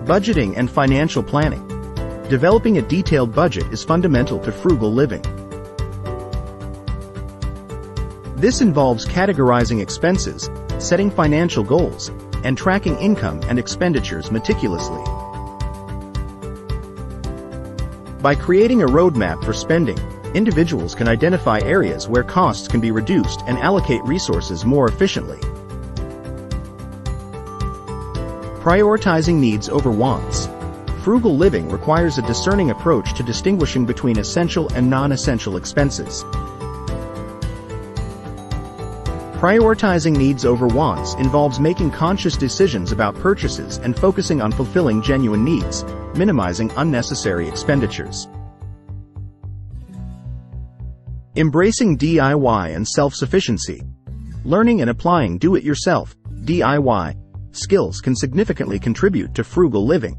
Budgeting and financial planning. Developing a detailed budget is fundamental to frugal living. This involves categorizing expenses, setting financial goals, and tracking income and expenditures meticulously. By creating a roadmap for spending, individuals can identify areas where costs can be reduced and allocate resources more efficiently. Prioritizing needs over wants. Frugal living requires a discerning approach to distinguishing between essential and non-essential expenses. Prioritizing needs over wants involves making conscious decisions about purchases and focusing on fulfilling genuine needs, minimizing unnecessary expenditures. Embracing DIY and self-sufficiency. Learning and applying do-it-yourself (DIY) skills can significantly contribute to frugal living.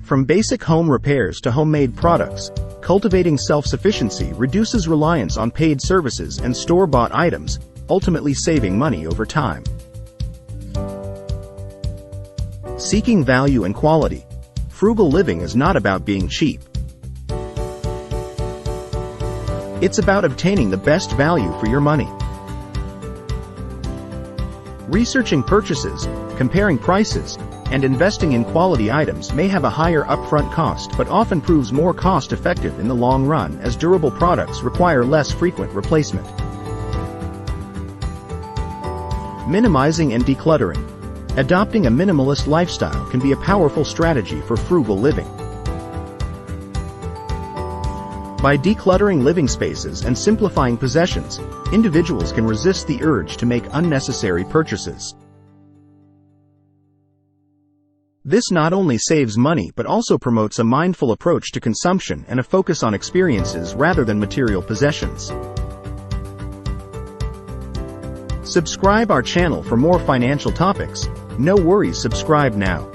From basic home repairs to homemade products, cultivating self-sufficiency reduces reliance on paid services and store-bought items, ultimately saving money over time. Seeking value and quality. Frugal living is not about being cheap. It's about obtaining the best value for your money. Researching purchases, comparing prices, and investing in quality items may have a higher upfront cost but often proves more cost-effective in the long run as durable products require less frequent replacement. Minimizing and decluttering. Adopting a minimalist lifestyle can be a powerful strategy for frugal living. By decluttering living spaces and simplifying possessions, individuals can resist the urge to make unnecessary purchases. This not only saves money but also promotes a mindful approach to consumption and a focus on experiences rather than material possessions. Subscribe our channel for more financial topics. No worries, subscribe now.